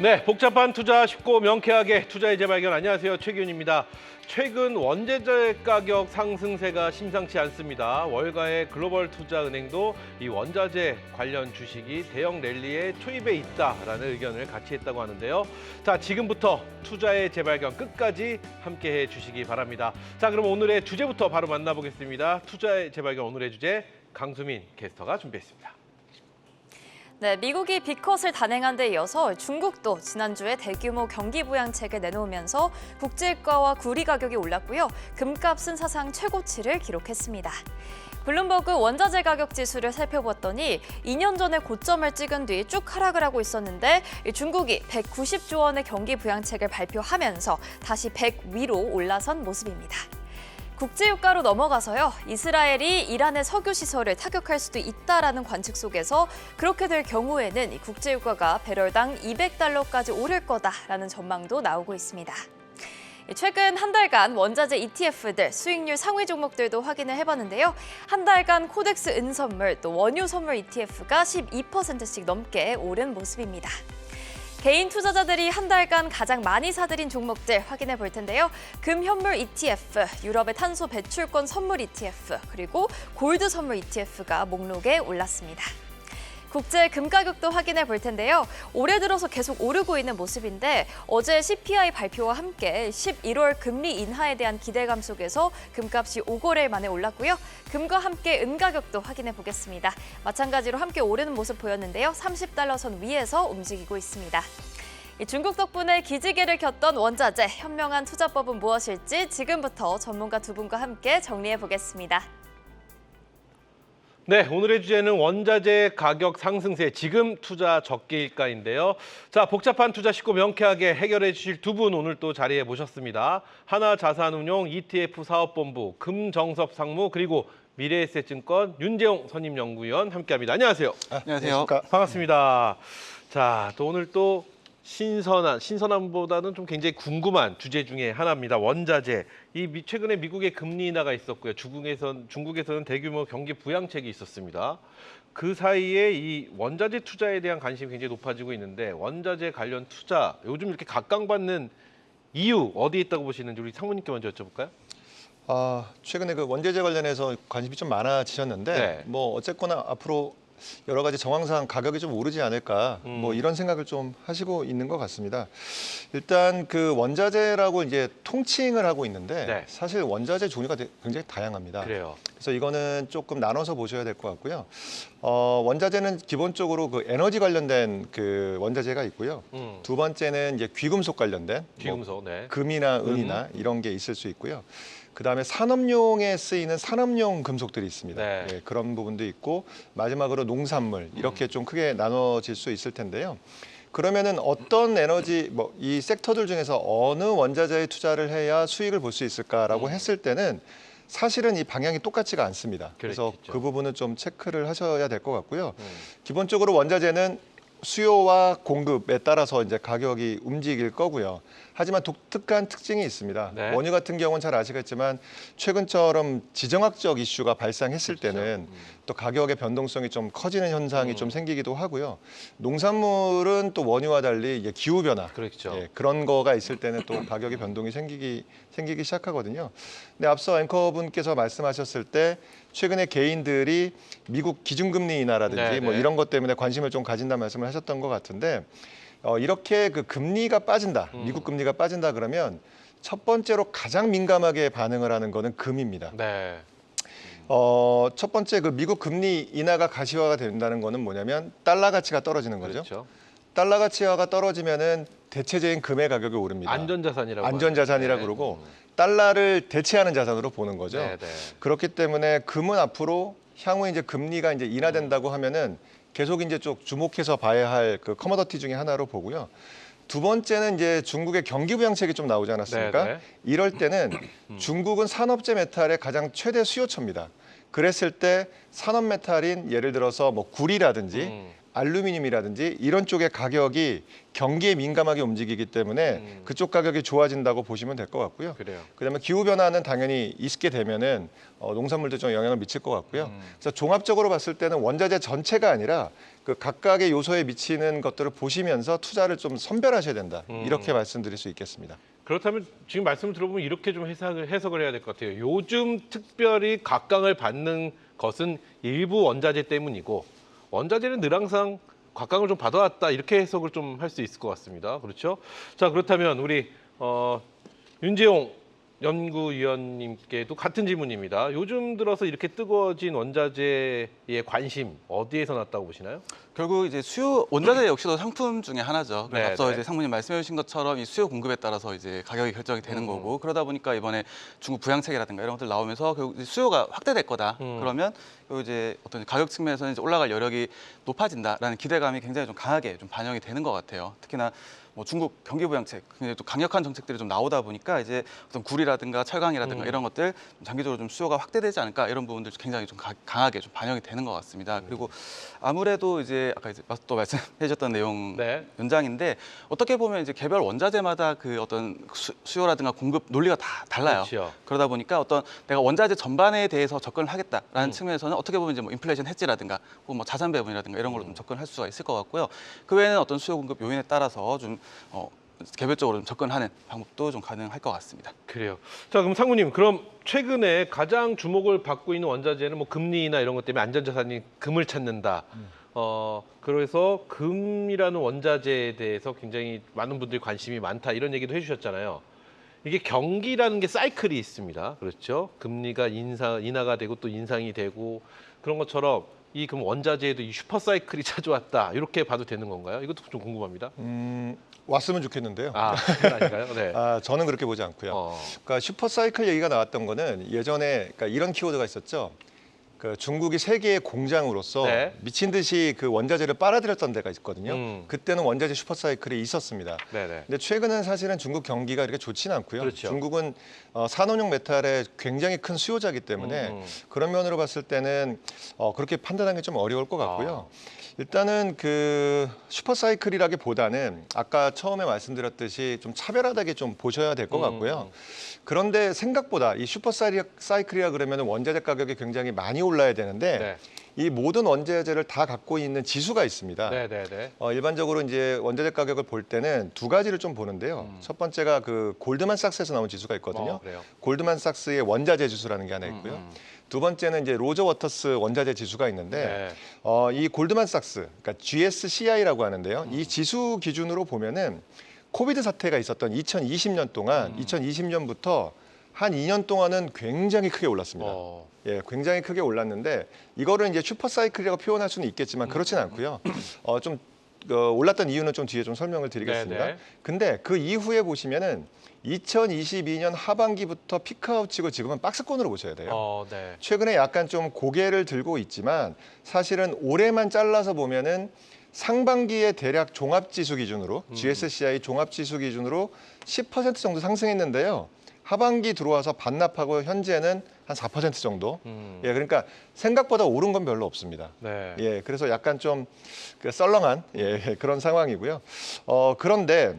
네, 복잡한 투자 쉽고 명쾌하게 투자의 재발견. 안녕하세요, 최기훈입니다. 최근 원자재 가격 상승세가 심상치 않습니다. 월가의 글로벌 투자은행도 이 원자재 관련 주식이 대형 랠리에 초입에 있다라는 의견을 같이 했다고 하는데요. 자, 지금부터 투자의 재발견 끝까지 함께해 주시기 바랍니다. 자, 그럼 오늘의 주제부터 바로 만나보겠습니다. 투자의 재발견 오늘의 주제 강수민 캐스터가 준비했습니다. 네, 미국이 빅컷을 단행한 데 이어서 중국도 지난주에 대규모 경기 부양책을 내놓으면서 국제유가와 구리 가격이 올랐고요. 금값은 사상 최고치를 기록했습니다. 블룸버그 원자재 가격 지수를 살펴봤더니 2년 전에 고점을 찍은 뒤 쭉 하락을 하고 있었는데 중국이 190조 원의 경기 부양책을 발표하면서 다시 100 위로 올라선 모습입니다. 국제유가로 넘어가서요. 이스라엘이 이란의 석유 시설을 타격할 수도 있다라는 관측 속에서 그렇게 될 경우에는 이 국제유가가 배럴당 200달러까지 오를 거다라는 전망도 나오고 있습니다. 최근 한 달간 원자재 ETF들 수익률 상위 종목들도 확인을 해봤는데요. 한 달간 코덱스 은선물 또 원유 선물 ETF가 12%씩 넘게 오른 모습입니다. 개인 투자자들이 한 달간 가장 많이 사들인 종목들 확인해 볼 텐데요. 금 현물 ETF, 유럽의 탄소 배출권 선물 ETF, 그리고 골드 선물 ETF가 목록에 올랐습니다. 국제 금 가격도 확인해 볼 텐데요. 올해 들어서 계속 오르고 있는 모습인데 어제 CPI 발표와 함께 11월 금리 인하에 대한 기대감 속에서 금값이 5거래일 만에 올랐고요. 금과 함께 은 가격도 확인해 보겠습니다. 마찬가지로 함께 오르는 모습 보였는데요. 30달러 선 위에서 움직이고 있습니다. 중국 덕분에 기지개를 켰던 원자재, 현명한 투자법은 무엇일지 지금부터 전문가 두 분과 함께 정리해 보겠습니다. 네, 오늘의 주제는 원자재 가격 상승세, 지금 투자 적기일까인데요. 자, 복잡한 투자 쉽고 명쾌하게 해결해 주실 두 분 오늘 또 자리에 모셨습니다. 하나자산운용 ETF 사업본부 금정섭 상무 그리고 미래에셋증권 윤재용 선임연구위원 함께합니다. 안녕하세요. 안녕하세요. 반갑습니다. 자, 또 오늘 또 신선함보다는 좀 굉장히 궁금한 주제 중에 하나입니다. 원자재. 최근에 미국의 금리 인하가 있었고요. 중국에서는 대규모 경기 부양책이 있었습니다. 그 사이에 이 원자재 투자에 대한 관심이 굉장히 높아지고 있는데 원자재 관련 투자 요즘 이렇게 각광받는 이유 어디에 있다고 보시는지 우리 상무님께 먼저 여쭤볼까요? 최근에 그 원자재 관련해서 관심이 좀 많아지셨는데 네. 뭐 어쨌거나 앞으로 여러 가지 정황상 가격이 좀 오르지 않을까 뭐 이런 생각을 좀 하시고 있는 것 같습니다. 일단 그 원자재라고 이제 통칭을 하고 있는데 네. 사실 원자재 종류가 굉장히 다양합니다. 그래요. 그래서 이거는 조금 나눠서 보셔야 될 것 같고요. 원자재는 기본적으로 그 에너지 관련된 그 원자재가 있고요. 두 번째는 이제 귀금속 관련된 귀금속, 네. 금이나 은이나 이런 게 있을 수 있고요. 그다음에 산업용에 쓰이는 산업용 금속들이 있습니다. 네. 예, 그런 부분도 있고 마지막으로 농산물 이렇게 좀 크게 나눠질 수 있을 텐데요. 그러면은 어떤 에너지 이 섹터들 중에서 어느 원자재에 투자를 해야 수익을 볼 수 있을까라고 했을 때는 사실은 이 방향이 똑같지가 않습니다. 그래서 그렇겠죠. 그 부분은 좀 체크를 하셔야 될 것 같고요. 기본적으로 원자재는 수요와 공급에 따라서 이제 가격이 움직일 거고요. 하지만 독특한 특징이 있습니다. 네. 원유 같은 경우는 잘 아시겠지만 최근처럼 지정학적 이슈가 발생했을 그렇죠. 때는 또 가격의 변동성이 좀 커지는 현상이 좀 생기기도 하고요. 농산물은 또 원유와 달리 이제 기후 변화, 그렇죠. 그런 거가 있을 때는 또 가격의 변동이 생기기 시작하거든요. 근데 앞서 앵커분께서 말씀하셨을 때 최근에 개인들이 미국 기준금리 인하라든지 네, 뭐 네. 이런 것 때문에 관심을 좀 가진다는 말씀을 하셨던 것 같은데 이렇게 그 금리가 빠진다, 미국 금리가 빠진다 그러면 첫 번째로 가장 민감하게 반응을 하는 거는 금입니다. 네. 첫 번째 그 미국 금리 인하가 가시화가 된다는 거는 뭐냐면 달러 가치가 떨어지는 거죠. 그렇죠. 달러 가치화가 떨어지면은 대체적인 금의 가격이 오릅니다. 안전자산이라고 안전자산이라 하죠. 그러고 달러를 대체하는 자산으로 보는 거죠. 네, 네. 그렇기 때문에 금은 앞으로 향후 이제 금리가 이제 인하된다고 하면은 계속 이제 좀 주목해서 봐야 할 그 커머더티 중에 하나로 보고요. 두 번째는 이제 중국의 경기 부양책이 좀 나오지 않았습니까? 네, 네. 이럴 때는 중국은 산업재 메탈의 가장 최대 수요처입니다. 그랬을 때 산업 메탈인 예를 들어서 뭐 구리라든지 알루미늄이라든지 이런 쪽의 가격이 경기에 민감하게 움직이기 때문에 그쪽 가격이 좋아진다고 보시면 될 것 같고요. 그래요. 그다음에 기후 변화는 당연히 있게 되면은 농산물도 좀 영향을 미칠 것 같고요. 그래서 종합적으로 봤을 때는 원자재 전체가 아니라 그 각각의 요소에 미치는 것들을 보시면서 투자를 좀 선별하셔야 된다. 이렇게 말씀드릴 수 있겠습니다. 그렇다면 지금 말씀을 들어보면 이렇게 좀 해석을 해야 될 것 같아요. 요즘 특별히 각광을 받는 것은 일부 원자재 때문이고 원자재는 늘 항상 각광을 좀 받아왔다 이렇게 해석을 좀 할 수 있을 것 같습니다. 그렇죠? 자 그렇다면 우리 윤재용 연구위원님께도 같은 질문입니다. 요즘 들어서 이렇게 뜨거워진 원자재의 관심 어디에서 났다고 보시나요? 결국 이제 수요 원자재 역시도 상품 중에 하나죠. 네, 앞서 네. 이제 상무님 말씀해 주신 것처럼 이 수요 공급에 따라서 이제 가격이 결정이 되는 거고 그러다 보니까 이번에 중국 부양책이라든가 이런 것들 나오면서 결국 이제 수요가 확대될 거다. 그러면 결국 이제 어떤 가격 측면에서는 이제 올라갈 여력이 높아진다라는 기대감이 굉장히 좀 강하게 좀 반영이 되는 것 같아요. 특히나 뭐 중국 경기 부양책 굉장히 또 강력한 정책들이 좀 나오다 보니까 이제 어떤 구리라든가 철강이라든가 이런 것들 좀 장기적으로 좀 수요가 확대되지 않을까 이런 부분들 굉장히 좀 강하게 좀 반영이 되는 것 같습니다. 그리고 아무래도 이제 아까 이제 또 말씀해 주셨던 내용 네. 연장인데 어떻게 보면 이제 개별 원자재마다 그 어떤 수요라든가 공급 논리가 다 달라요. 그렇죠. 그러다 보니까 어떤 내가 원자재 전반에 대해서 접근을 하겠다라는 측면에서는 어떻게 보면 이제 뭐 인플레이션 해지라든가 혹은 뭐 자산 배분이라든가 이런 걸로 좀 접근할 수가 있을 것 같고요. 그 외에는 어떤 수요 공급 요인에 따라서 좀 개별적으로 좀 접근하는 방법도 좀 가능할 것 같습니다. 그래요. 자 그럼 상무님 그럼 최근에 가장 주목을 받고 있는 원자재는 뭐 금리나 이런 것 때문에 안전자산인 금을 찾는다. 그래서 금이라는 원자재에 대해서 굉장히 많은 분들이 관심이 많다 이런 얘기도 해주셨잖아요. 이게 경기라는 게 사이클이 있습니다. 그렇죠? 금리가 인하가 되고 또 인상이 되고 그런 것처럼 이 금 원자재에도 이 슈퍼 사이클이 찾아왔다 이렇게 봐도 되는 건가요? 이것도 좀 궁금합니다. 왔으면 좋겠는데요. 아, 그건 아닌가요? 네. 저는 그렇게 보지 않고요. 그러니까 슈퍼사이클 얘기가 나왔던 거는 예전에 그러니까 이런 키워드가 있었죠. 그 중국이 세계의 공장으로서 네. 미친 듯이 그 원자재를 빨아들였던 데가 있거든요. 그때는 원자재 슈퍼사이클이 있었습니다. 네네. 근데 최근은 사실은 중국 경기가 그렇게 좋지는 않고요. 그렇죠. 중국은 산업용 메탈의 굉장히 큰 수요자이기 때문에 그런 면으로 봤을 때는 그렇게 판단하기 좀 어려울 것 같고요. 일단은 그 슈퍼사이클이라기보다는 아까 처음에 말씀드렸듯이 좀 차별화되게 좀 보셔야 될 것 같고요. 그런데 생각보다 이 슈퍼사이클이라 그러면 원자재 가격이 굉장히 많이 올라야 되는데 네. 이 모든 원자재를 다 갖고 있는 지수가 있습니다. 네네네. 일반적으로 이제 원자재 가격을 볼 때는 두 가지를 좀 보는데요. 첫 번째가 그 골드만삭스에서 나온 지수가 있거든요. 그래요. 골드만삭스의 원자재 지수라는 게 하나 있고요. 두 번째는 이제 로저 워터스 원자재 지수가 있는데 이 골드만삭스, 그러니까 GSCI라고 하는데요. 이 지수 기준으로 보면은 코비드 사태가 있었던 2020년 동안 2020년부터 한 2년 동안은 굉장히 크게 올랐습니다. 예, 굉장히 크게 올랐는데 이거를 이제 슈퍼사이클이라고 표현할 수는 있겠지만 그렇지는 않고요. 좀 올랐던 이유는 좀 뒤에 좀 설명을 드리겠습니다. 네네. 근데 그 이후에 보시면은 2022년 하반기부터 피크아웃 치고 지금은 박스권으로 보셔야 돼요. 네. 최근에 약간 좀 고개를 들고 있지만 사실은 올해만 잘라서 보면은 상반기에 대략 종합지수 기준으로 GSCI 종합지수 기준으로 10% 정도 상승했는데요. 하반기 들어와서 반납하고 현재는 한 4% 정도. 예, 그러니까 생각보다 오른 건 별로 없습니다. 네. 예, 그래서 약간 좀 썰렁한 그런 상황이고요. 그런데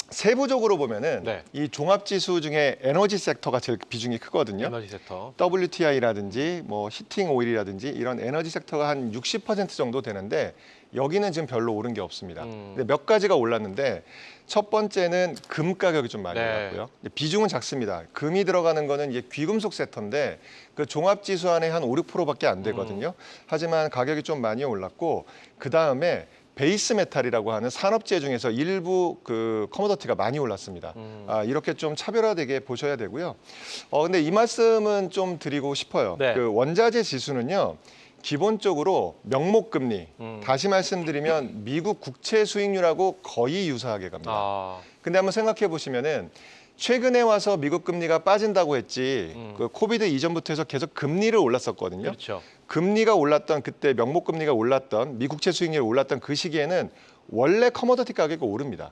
세부적으로 보면은 네. 이 종합지수 중에 에너지 섹터가 제일 비중이 크거든요. 에너지 섹터. WTI라든지 뭐 히팅 오일이라든지 이런 에너지 섹터가 한 60% 정도 되는데 여기는 지금 별로 오른 게 없습니다. 근데 몇 가지가 올랐는데 첫 번째는 금 가격이 좀 많이 네. 올랐고요. 비중은 작습니다. 금이 들어가는 거는 이제 귀금속 섹터인데 그 종합지수 안에 한 5, 6%밖에 안 되거든요. 하지만 가격이 좀 많이 올랐고 그 다음에 베이스 메탈이라고 하는 산업재 중에서 일부 그 커머더티가 많이 올랐습니다. 이렇게 좀 차별화되게 보셔야 되고요. 근데 이 말씀은 좀 드리고 싶어요. 네. 그 원자재 지수는요. 기본적으로 명목금리, 다시 말씀드리면 미국 국채 수익률하고 거의 유사하게 갑니다. 근데 한번 생각해 보시면은 최근에 와서 미국 금리가 빠진다고 했지 그 코비드 이전부터 해서 계속 금리를 올랐었거든요. 그렇죠. 금리가 올랐던 그때 명목금리가 올랐던 미국채 수익률이 올랐던 그 시기에는 원래 커머더티 가격이 오릅니다.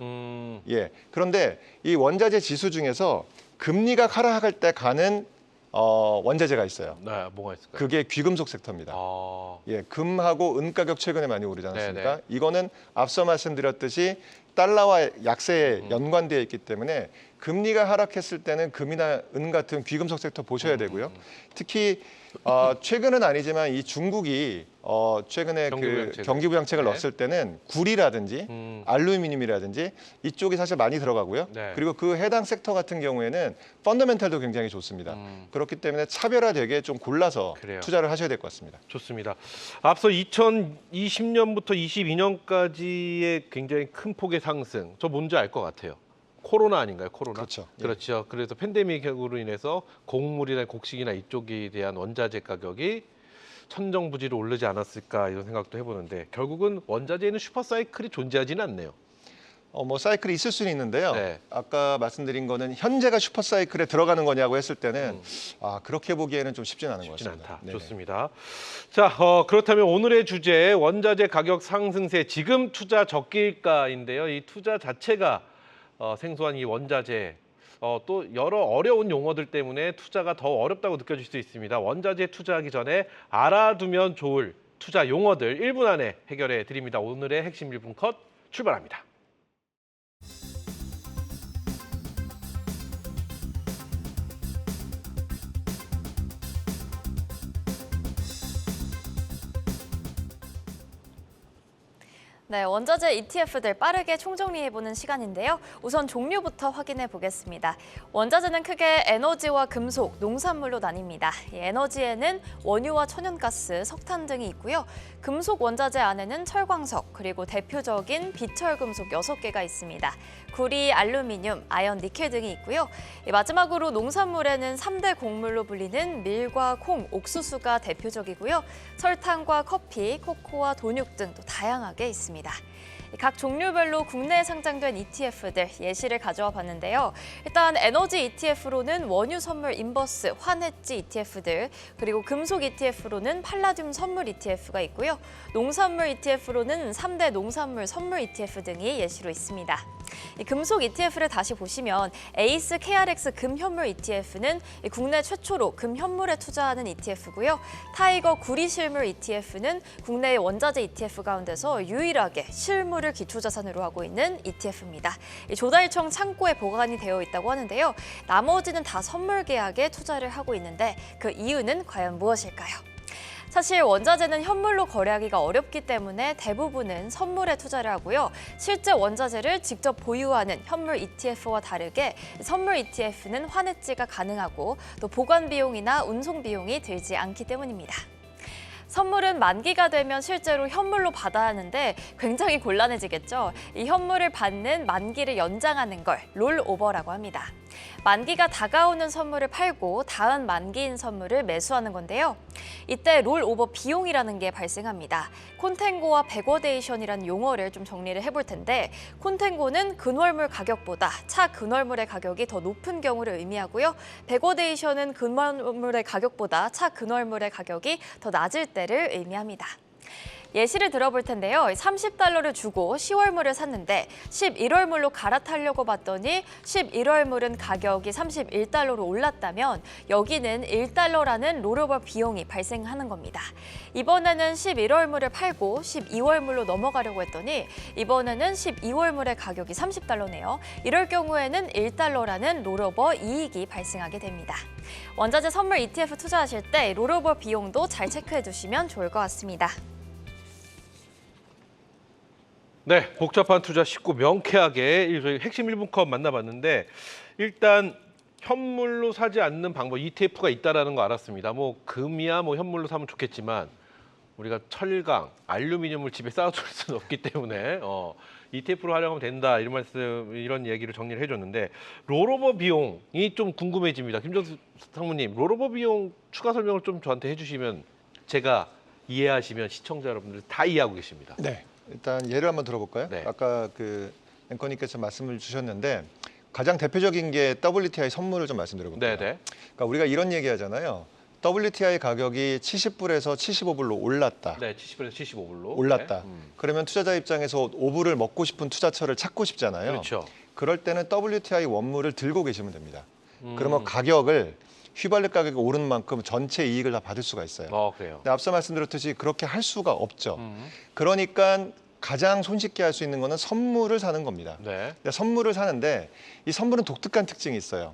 예. 그런데 이 원자재 지수 중에서 금리가 하락할 때 가는 원자재가 있어요. 네, 뭐가 있을까요? 그게 귀금속 섹터입니다. 아, 예, 금하고 은 가격 최근에 많이 오르지 않았습니까? 네네. 이거는 앞서 말씀드렸듯이 달러와 약세에 연관되어 있기 때문에 금리가 하락했을 때는 금이나 은 같은 귀금속 섹터 보셔야 되고요. 특히 최근은 아니지만 이 중국이 최근에 경기 부양책을 네. 넣었을 때는 구리라든지 알루미늄이라든지 이쪽이 사실 많이 들어가고요. 네. 그리고 그 해당 섹터 같은 경우에는 펀더멘탈도 굉장히 좋습니다. 그렇기 때문에 차별화되게 좀 골라서 그래요. 투자를 하셔야 될 것 같습니다. 좋습니다. 앞서 2020년부터 22년까지의 굉장히 큰 폭의 상승, 저 뭔지 알 것 같아요. 코로나 아닌가요? 코로나? 그렇죠. 예. 그렇죠. 그래서 팬데믹으로 인해서 곡물이나 곡식이나 이쪽에 대한 원자재 가격이 천정부지로 오르지 않았을까 이런 생각도 해보는데 결국은 원자재에는 슈퍼사이클이 존재하지는 않네요. 뭐 사이클이 있을 수는 있는데요. 네. 아까 말씀드린 거는 현재가 슈퍼 사이클에 들어가는 거냐고 했을 때는 그렇게 보기에는 좀 쉽진 않은 것 쉽진 같습니다. 않다. 네네. 좋습니다. 자, 그렇다면 오늘의 주제 원자재 가격 상승세 지금 투자 적기일까인데요. 이 투자 자체가 생소한 이 원자재 또 여러 어려운 용어들 때문에 투자가 더 어렵다고 느껴질 수 있습니다. 원자재 투자하기 전에 알아두면 좋을 투자 용어들 1분 안에 해결해 드립니다. 오늘의 핵심 1분 컷 출발합니다. 네, 원자재 ETF들 빠르게 총정리해보는 시간인데요. 우선 종류부터 확인해 보겠습니다. 원자재는 크게 에너지와 금속, 농산물로 나뉩니다. 이 에너지에는 원유와 천연가스, 석탄 등이 있고요. 금속 원자재 안에는 철광석, 그리고 대표적인 비철금속 6개가 있습니다. 구리, 알루미늄, 아연, 니켈 등이 있고요. 마지막으로 농산물에는 3대 곡물로 불리는 밀과 콩, 옥수수가 대표적이고요. 설탕과 커피, 코코아, 돈육 등 또 다양하게 있습니다. 각 종류별로 국내에 상장된 ETF들 예시를 가져와 봤는데요. 일단 에너지 ETF로는 원유 선물 인버스, 환해지 ETF들, 그리고 금속 ETF로는 팔라듐 선물 ETF가 있고요. 농산물 ETF로는 3대 농산물 선물 ETF 등이 예시로 있습니다. 이 금속 ETF를 다시 보시면 에이스 KRX 금현물 ETF는 국내 최초로 금현물에 투자하는 ETF고요. 타이거 구리 실물 ETF는 국내의 원자재 ETF 가운데서 유일하게 실물을 기초자산으로 하고 있는 ETF입니다. 조달청 창고에 보관이 되어 있다고 하는데요. 나머지는 다 선물 계약에 투자를 하고 있는데 그 이유는 과연 무엇일까요? 사실 원자재는 현물로 거래하기가 어렵기 때문에 대부분은 선물에 투자를 하고요. 실제 원자재를 직접 보유하는 현물 ETF와 다르게 선물 ETF는 환해지가 가능하고 또 보관 비용이나 운송 비용이 들지 않기 때문입니다. 선물은 만기가 되면 실제로 현물로 받아야 하는데 굉장히 곤란해지겠죠. 이 현물을 받는 만기를 연장하는 걸 롤오버라고 합니다. 만기가 다가오는 선물을 팔고 다음 만기인 선물을 매수하는 건데요. 이때 롤오버 비용이라는 게 발생합니다. 콘텐고와 백워데이션이라는 용어를 좀 정리를 해볼 텐데 콘텐고는 근월물 가격보다 차 근월물의 가격이 더 높은 경우를 의미하고요. 백워데이션은 근월물의 가격보다 차 근월물의 가격이 더 낮을 때를 의미합니다. 예시를 들어볼 텐데요. 30달러를 주고 10월물을 샀는데 11월물로 갈아타려고 봤더니 11월물은 가격이 31달러로 올랐다면 여기는 1달러라는 롤오버 비용이 발생하는 겁니다. 이번에는 11월물을 팔고 12월물로 넘어가려고 했더니 이번에는 12월물의 가격이 30달러네요. 이럴 경우에는 1달러라는 롤오버 이익이 발생하게 됩니다. 원자재 선물 ETF 투자하실 때 롤오버 비용도 잘 체크해 두시면 좋을 것 같습니다. 네, 복잡한 투자 쉽고 명쾌하게 저희 핵심 1분 컷 만나봤는데 일단 현물로 사지 않는 방법 ETF가 있다라는 거 알았습니다. 뭐 금이야 뭐 현물로 사면 좋겠지만 우리가 철강, 알루미늄을 집에 쌓아둘 수는 없기 때문에 ETF로 활용하면 된다 이런 얘기를 정리를 해줬는데 롤오버 비용이 좀 궁금해집니다. 김정수 상무님, 롤오버 비용 추가 설명을 좀 저한테 해주시면 제가 이해하시면 시청자 여러분들 다 이해하고 계십니다. 네. 일단 예를 한번 들어볼까요? 네. 아까 앵커님께서 말씀을 주셨는데 가장 대표적인 게 WTI 선물을 좀 말씀드려볼게요. 네네. 그러니까 우리가 이런 얘기하잖아요. WTI 가격이 70불에서 75불로 올랐다. 네, 70불에서 75불로 올랐다. 네. 그러면 투자자 입장에서 5불을 먹고 싶은 투자처를 찾고 싶잖아요. 그렇죠. 그럴 때는 WTI 원물을 들고 계시면 됩니다. 그러면 가격을 휘발유 가격이 오르는 만큼 전체 이익을 다 받을 수가 있어요. 그래요. 근데 앞서 말씀드렸듯이 그렇게 할 수가 없죠. 그러니까 가장 손쉽게 할 수 있는 거는 선물을 사는 겁니다. 네. 근데 선물을 사는데 이 선물은 독특한 특징이 있어요.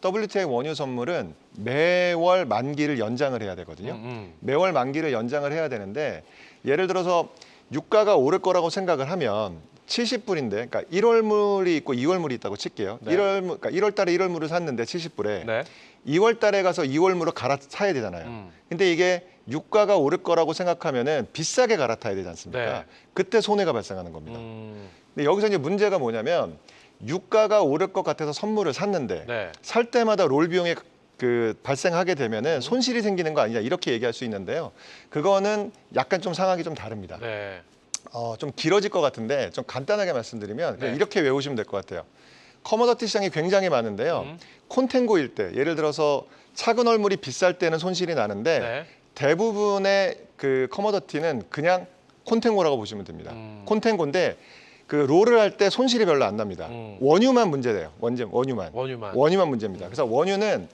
WTI 원유 선물은 매월 만기를 연장을 해야 되거든요. 매월 만기를 연장을 해야 되는데 예를 들어서 유가가 오를 거라고 생각을 하면 70불인데, 그러니까 1월물이 있고 2월물이 있다고 칠게요. 네. 그러니까 1월 달에 1월물을 샀는데 70불에 네. 2월 달에 가서 2월물을 갈아타야 되잖아요. 근데 이게 유가가 오를 거라고 생각하면은 비싸게 갈아타야 되지 않습니까? 네. 그때 손해가 발생하는 겁니다. 근데 여기서 이제 문제가 뭐냐면 유가가 오를 것 같아서 선물을 샀는데 네. 살 때마다 롤 비용이 발생하게 되면은 손실이 생기는 거 아니냐 이렇게 얘기할 수 있는데요. 그거는 약간 좀 상황이 좀 다릅니다. 네. 좀 길어질 것 같은데 좀 간단하게 말씀드리면 그냥 네. 이렇게 외우시면 될 것 같아요. 커머더티 시장이 굉장히 많은데요. 콘텐고일 때 예를 들어서 착은 얼물이 비쌀 때는 손실이 나는데 네. 대부분의 그 커머더티는 그냥 콘텐고라고 보시면 됩니다. 콘텐고인데 그 롤을 할 때 손실이 별로 안 납니다. 원유만 문제돼요. 원유만. 원유만 문제입니다. 그래서 원유는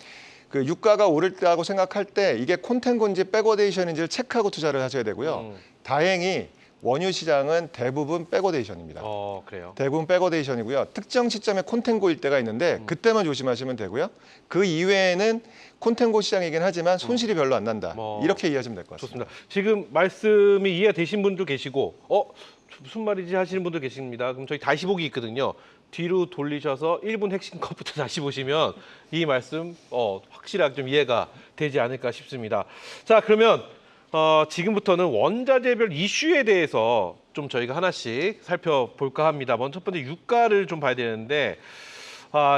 그 유가가 오를 때라고 생각할 때 이게 콘텐고인지 백워데이션인지를 체크하고 투자를 하셔야 되고요. 다행히 원유 시장은 대부분 백워데이션입니다. 그래요. 대부분 백워데이션이고요. 특정 시점에 콘텐고일 때가 있는데 그때만 조심하시면 되고요. 그 이외에는 콘텐고 시장이긴 하지만 손실이 별로 안 난다. 이렇게 이해하시면 될 것 같습니다. 좋습니다. 지금 말씀이 이해되신 분도 계시고 무슨 말이지 하시는 분도 계십니다. 그럼 저희 다시 보기 있거든요. 뒤로 돌리셔서 1분 핵심 컷부터 다시 보시면 이 말씀 확실하게 좀 이해가 되지 않을까 싶습니다. 자, 그러면 지금부터는 원자재별 이슈에 대해서 좀 저희가 하나씩 살펴볼까 합니다. 먼저 첫 번째 유가를 좀 봐야 되는데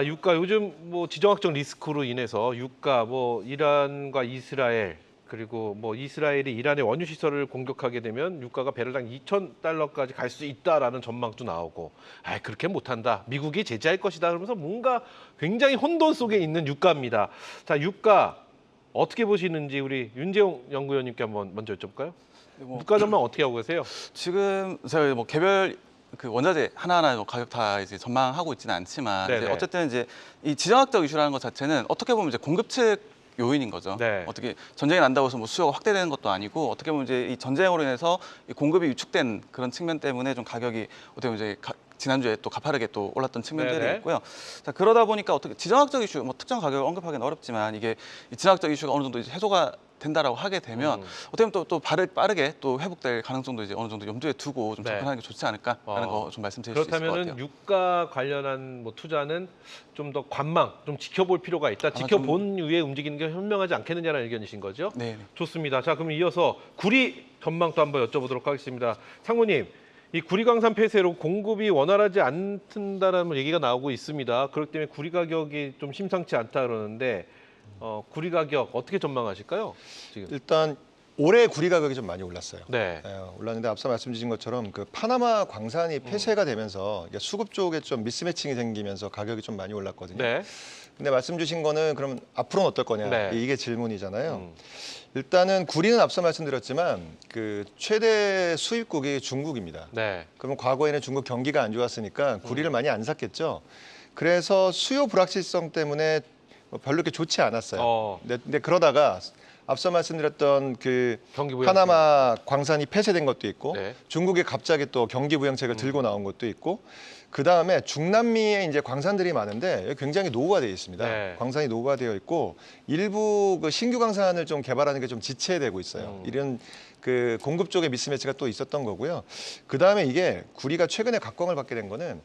유가 요즘 뭐 지정학적 리스크로 인해서 유가 뭐 이란과 이스라엘 그리고 뭐 이스라엘이 이란의 원유 시설을 공격하게 되면 유가가 배럴당 $2,000까지 갈 수 있다라는 전망도 나오고, 그렇게 못한다. 미국이 제재할 것이다. 그러면서 뭔가 굉장히 혼돈 속에 있는 유가입니다. 자, 유가 어떻게 보시는지 우리 윤재용 연구위원님께 한번 먼저 여쭤볼까요? 유가 전망 어떻게 하고 계세요? 지금 제가 뭐 개별 그 원자재 하나하나 가격 다 이제 전망하고 있지는 않지만 이제 어쨌든 이제 이 지정학적 이슈라는 것 자체는 어떻게 보면 이제 공급 측 요인인 거죠. 네. 어떻게 전쟁이 난다고 해서 뭐 수요가 확대되는 것도 아니고 어떻게 보면 이제 이 전쟁으로 인해서 이 공급이 위축된 그런 측면 때문에 좀 가격이 어떻게 보면 이제 지난주에 또 가파르게 또 올랐던 측면들이 네네. 있고요. 자, 그러다 보니까 어떻게 지정학적 이슈, 뭐 특정 가격을 언급하기는 어렵지만 이게 이 지정학적 이슈가 어느 정도 이제 해소가 된다라고 하게 되면 어떻게 보면 또 빠르게 또 회복될 가능성도 이제 어느 정도 염두에 두고 좀 접근하는 게 좋지 않을까라는 거 좀 말씀드릴 수 있을 것 그렇다면은 같아요. 유가 관련한 뭐 투자는 좀 더 관망, 좀 지켜볼 필요가 있다. 지켜본 후에 움직이는 게 현명하지 않겠느냐는 의견이신 거죠? 네. 좋습니다. 자, 그럼 이어서 구리 전망도 한번 여쭤보도록 하겠습니다. 상무님, 이 구리광산 폐쇄로 공급이 원활하지 않는다라는 얘기가 나오고 있습니다. 그렇기 때문에 구리 가격이 좀 심상치 않다 그러는데 구리 가격 어떻게 전망하실까요? 지금. 일단 올해 구리 가격이 좀 많이 올랐어요. 네. 올랐는데 앞서 말씀 주신 것처럼 그 파나마 광산이 폐쇄가 되면서 이게 수급 쪽에 좀 미스매칭이 생기면서 가격이 좀 많이 올랐거든요. 네. 근데 말씀 주신 거는 그럼 앞으로는 어떨 거냐 네. 이게 질문이잖아요. 일단은 구리는 앞서 말씀드렸지만 그 최대 수입국이 중국입니다. 네. 그러면 과거에는 중국 경기가 안 좋았으니까 구리를 많이 안 샀겠죠. 그래서 수요 불확실성 때문에 별로 이렇게 좋지 않았어요. 근데 그러다가 앞서 말씀드렸던 그 경기부양책. 파나마 광산이 폐쇄된 것도 있고 네. 중국이 갑자기 또 경기 부양책을 들고 나온 것도 있고 그 다음에 중남미에 이제 광산들이 많은데 여기 굉장히 노후화되어 있습니다. 네. 광산이 노후화되어 있고 일부 그 신규 광산을 좀 개발하는 게 좀 지체되고 있어요. 이런 그 공급 쪽에 미스매치가 또 있었던 거고요. 그 다음에 이게 구리가 최근에 각광을 받게 된 거는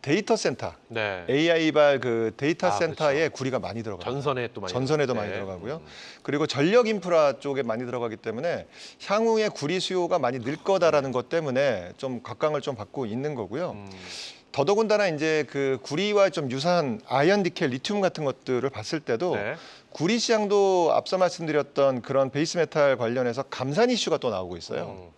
데이터 센터, 네. AI발 그 데이터 센터에 그렇죠. 구리가 많이 들어가요. 전선에도 많이 전선에도 많이 들어가고요. 그리고 전력 인프라 쪽에 많이 들어가기 때문에 향후에 구리 수요가 많이 늘 거다라는 것 때문에 좀 각광을 좀 받고 있는 거고요. 더더군다나 이제 그 구리와 좀 유사한 아연, 니켈, 리튬 같은 것들을 봤을 때도 네. 구리 시장도 앞서 말씀드렸던 그런 베이스 메탈 관련해서 감산 이슈가 또 나오고 있어요.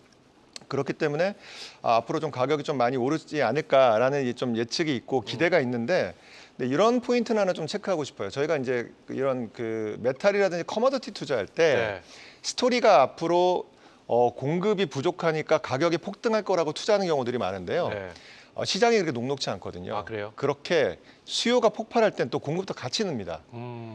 그렇기 때문에 앞으로 좀 가격이 좀 많이 오르지 않을까라는 좀 예측이 있고 기대가 있는데 근데 이런 포인트는 하나 좀 체크하고 싶어요. 저희가 이제 이런 그 메탈이라든지 커머더티 투자할 때 네. 스토리가 앞으로 공급이 부족하니까 가격이 폭등할 거라고 투자하는 경우들이 많은데요. 네. 시장이 그렇게 녹록지 않거든요. 아, 그래요? 그렇게 수요가 폭발할 땐 또 공급도 같이 늡니다.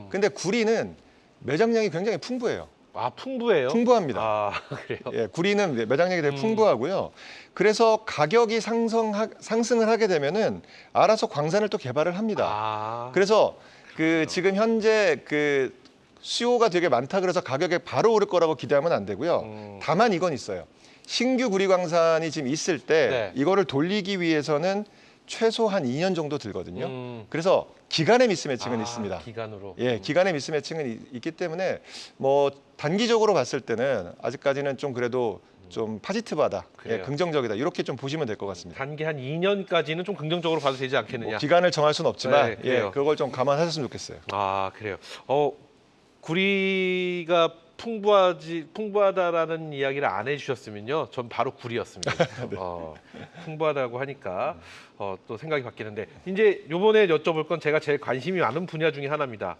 근데 구리는 매장량이 굉장히 풍부해요. 아, 풍부해요? 풍부합니다. 아, 그래요? 예, 구리는 매장량이 되게 풍부하고요. 그래서 가격이 상승을 하게 되면은 알아서 광산을 또 개발을 합니다. 아, 그래서 그 지금 현재 그 수요가 되게 많다 그래서 가격이 바로 오를 거라고 기대하면 안 되고요. 다만 이건 있어요. 신규 구리광산이 지금 있을 때 네. 이거를 돌리기 위해서는 최소 한 2년 정도 들거든요. 음. 그래서 기간의 미스매칭은 아, 있습니다. 기간으로. 예, 기간의 미스매칭은 있기 때문에 뭐 단기적으로 봤을 때는 아직까지는 좀 그래도 좀 파지티브하다, 예, 그래요. 긍정적이다 이렇게 좀 보시면 될 것 같습니다. 단기 한 2년까지는 좀 긍정적으로 봐도 되지 않겠느냐? 뭐 기간을 정할 수는 없지만 네, 그래요. 예, 그걸 좀 감안하셨으면 좋겠어요. 아, 그래요. 구리가 풍부하다라는 이야기를 안 해주셨으면요, 전 바로 구리였습니다. 풍부하다고 하니까 또 생각이 바뀌는데 이제 요번에 여쭤볼 건 제가 제일 관심이 많은 분야 중에 하나입니다.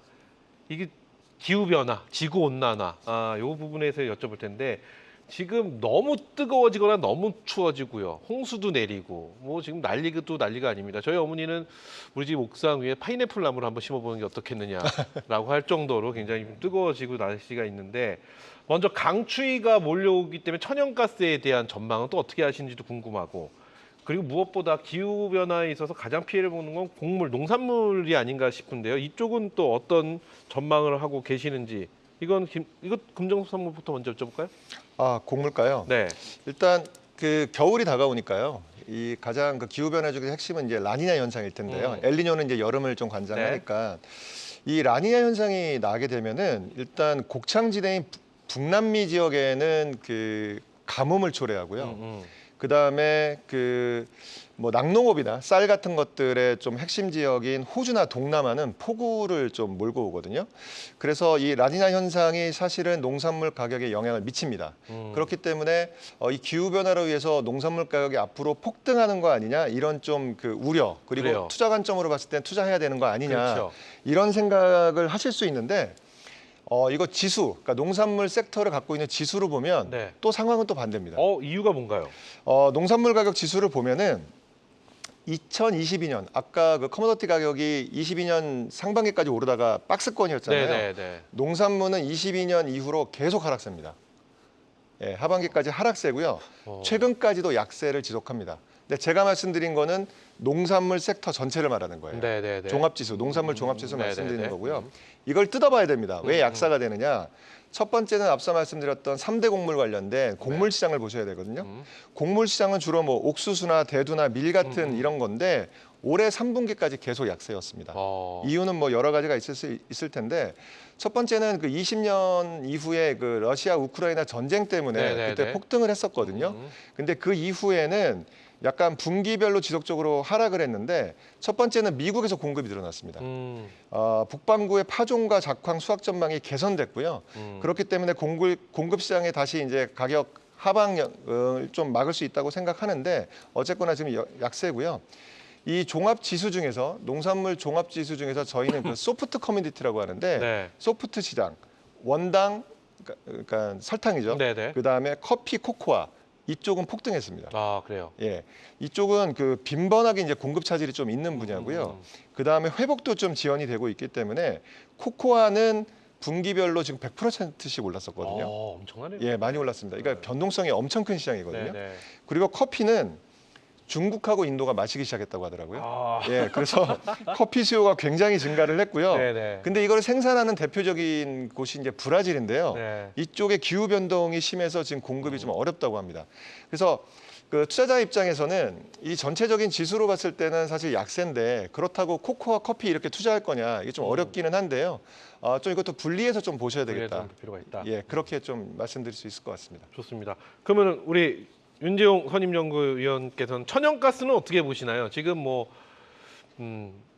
이게 기후 변화, 지구 온난화, 요 부분에서 여쭤볼 텐데 지금 너무 뜨거워지거나 너무 추워지고요, 홍수도 내리고 뭐 지금 난리가 아닙니다. 저희 어머니는 우리 집 옥상 위에 파인애플 나무를 한번 심어보는 게 어떻겠느냐라고 할 정도로 굉장히 뜨거워지고 날씨가 있는데 먼저 강추위가 몰려오기 때문에 천연가스에 대한 전망은 또 어떻게 하시는지도 궁금하고 그리고 무엇보다 기후 변화에 있어서 가장 피해를 보는 건 곡물, 농산물이 아닌가 싶은데요. 이쪽은 또 어떤 전망을 하고 계시는지 이거 금정산물부터 먼저 여쭤볼까요? 아, 곡물가요? 네. 일단 그 겨울이 다가오니까요. 이 가장 그 기후 변화 중에 핵심은 이제 라니냐 현상일 텐데요. 엘니뇨는 이제 여름을 좀 관장하니까 이 라니냐 현상이 나게 되면은 일단 곡창지대인 북남미 지역에는 그 가뭄을 초래하고요. 그 다음에 그 뭐 낙농업이나 쌀 같은 것들의 좀 핵심 지역인 호주나 동남아는 폭우를 좀 몰고 오거든요. 그래서 이 라니냐 현상이 사실은 농산물 가격에 영향을 미칩니다. 그렇기 때문에 이 기후 변화로 인해서 농산물 가격이 앞으로 폭등하는 거 아니냐 이런 좀 그 우려 그리고 그래요. 투자 관점으로 봤을 때 투자해야 되는 거 아니냐 그렇죠. 이런 생각을 하실 수 있는데. 이거 지수, 그러니까 농산물 섹터를 갖고 있는 지수로 보면 네. 또 상황은 또 반대입니다. 이유가 뭔가요? 농산물 가격 지수를 보면은 2022년 아까 그 커머더티 가격이 22년 상반기까지 오르다가 박스권이었잖아요. 네. 농산물은 22년 이후로 계속 하락세입니다. 예, 하반기까지 하락세고요. 최근까지도 약세를 지속합니다. 근데 제가 말씀드린 거는 농산물 섹터 전체를 말하는 거예요. 네. 종합지수, 농산물 종합지수 말씀드리는 네네네. 거고요. 이걸 뜯어봐야 됩니다. 왜 약사가 되느냐? 첫 번째는 앞서 말씀드렸던 3대 곡물 관련된 곡물 시장을 보셔야 되거든요. 곡물 시장은 주로 뭐 옥수수나 대두나 밀 같은 이런 건데 올해 3분기까지 계속 약세였습니다. 이유는 뭐 여러 가지가 있을 텐데 첫 번째는 그 20년 이후에 그 러시아 우크라이나 전쟁 때문에 네네네. 그때 폭등을 했었거든요. 근데 그 이후에는 약간 분기별로 지속적으로 하락을 했는데 첫 번째는 미국에서 공급이 늘어났습니다. 북반구의 파종과 작황 수확 전망이 개선됐고요. 그렇기 때문에 공급 시장에 다시 이제 가격 하방을 좀 막을 수 있다고 생각하는데 어쨌거나 지금 약세고요. 이 종합 지수 중에서 농산물 종합 지수 중에서 저희는 그 소프트 커뮤니티라고 하는데 네. 소프트 시장 원당 그러니까 설탕이죠. 네네. 그다음에 커피, 코코아 이쪽은 폭등했습니다. 아, 그래요. 예, 이쪽은 그 빈번하게 이제 공급 차질이 좀 있는 분야고요. 그 다음에 회복도 좀 지연이 되고 있기 때문에 코코아는 분기별로 지금 100%씩 올랐었거든요. 엄청나네요. 예, 많이 올랐습니다. 그러니까 변동성이 엄청 큰 시장이거든요. 네네. 그리고 커피는 중국하고 인도가 마시기 시작했다고 하더라고요. 예, 그래서 커피 수요가 굉장히 증가를 했고요. 네네. 근데 이걸 생산하는 대표적인 곳이 이제 브라질인데요. 네. 이쪽에 기후 변동이 심해서 지금 공급이 좀 어렵다고 합니다. 그래서 그 투자자 입장에서는 이 전체적인 지수로 봤을 때는 사실 약세인데 그렇다고 코코아, 커피 이렇게 투자할 거냐 이게 좀 어렵기는 한데요. 좀 이것도 분리해서 좀 보셔야 되겠다. 좀 필요가 있다. 예, 그렇게 좀 말씀드릴 수 있을 것 같습니다. 좋습니다. 그러면 우리 윤재용 선임연구위원께서는 천연가스는 어떻게 보시나요? 지금 뭐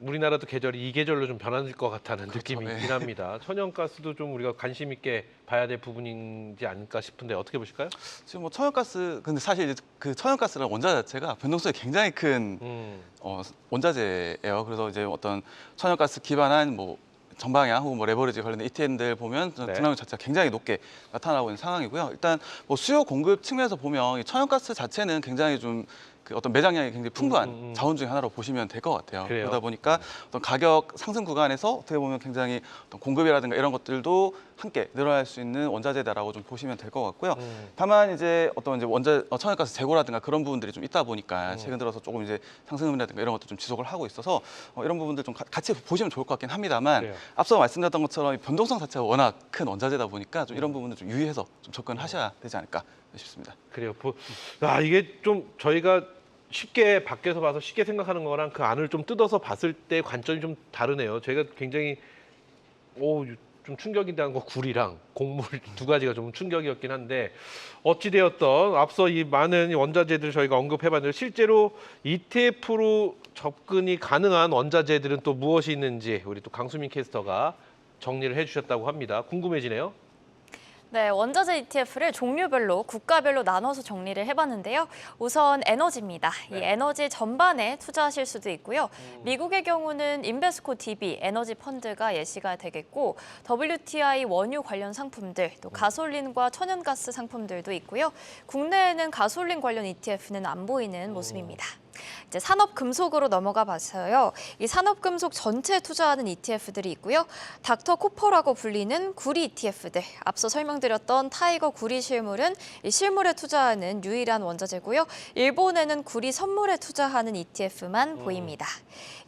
우리나라도 계절이 이 계절로 좀 변할 것 같다는 느낌이 네. 있긴 합니다. 천연가스도 좀 우리가 관심 있게 봐야 될 부분인지 않을까 싶은데 어떻게 보실까요? 지금 뭐 천연가스 근데 사실 이제 그 천연가스라는 원자 자체가 변동성이 굉장히 큰 원자재예요. 그래서 이제 어떤 천연가스 기반한 뭐 전방향 혹은 뭐 레버리지 관련된 ETN들 보면 네. 등락률 자체가 굉장히 높게 나타나고 있는 상황이고요. 일단 뭐 수요 공급 측면에서 보면 이 천연가스 자체는 굉장히 좀 그 어떤 매장량이 굉장히 풍부한 자원 중에 하나로 보시면 될 것 같아요. 그래요. 그러다 보니까 어떤 가격 상승 구간에서 어떻게 보면 굉장히 어떤 공급이라든가 이런 것들도 함께 늘어날 수 있는 원자재다라고 좀 보시면 될 것 같고요. 다만 이제 어떤 이제 천연가스 재고라든가 그런 부분들이 좀 있다 보니까 최근 들어서 조금 이제 상승률이라든가 이런 것도 좀 지속을 하고 있어서 이런 부분들 좀 같이 보시면 좋을 것 같긴 합니다만 그래요. 앞서 말씀드렸던 것처럼 이 변동성 자체가 워낙 큰 원자재다 보니까 좀 이런 부분들 좀 유의해서 좀 접근하셔야 되지 않을까 싶습니다. 그래요. 이게 좀 저희가 쉽게 밖에서 봐서 쉽게 생각하는 거랑 그 안을 좀 뜯어서 봤을 때 관점이 좀 다르네요. 제가 굉장히 좀 충격이라는 거 굴이랑 곡물 두 가지가 좀 충격이었긴 한데 어찌되었던 앞서 이 많은 원자재들 저희가 언급해봤는데 실제로 ETF로 접근이 가능한 원자재들은 또 무엇이 있는지 우리 또 강수민 캐스터가 정리를 해주셨다고 합니다. 궁금해지네요. 네, 원자재 ETF를 종류별로 국가별로 나눠서 정리를 해봤는데요. 우선 에너지입니다. 이 에너지 전반에 투자하실 수도 있고요. 미국의 경우는 인베스코 DB 에너지 펀드가 예시가 되겠고 WTI 원유 관련 상품들, 또 가솔린과 천연가스 상품들도 있고요. 국내에는 가솔린 관련 ETF는 안 보이는 모습입니다. 이제 산업금속으로 넘어가 봐서요. 이 산업금속 전체에 투자하는 ETF들이 있고요. 닥터 코퍼라고 불리는 구리 ETF들. 앞서 설명드렸던 타이거 구리 실물은 이 실물에 투자하는 유일한 원자재고요. 일본에는 구리 선물에 투자하는 ETF만 보입니다.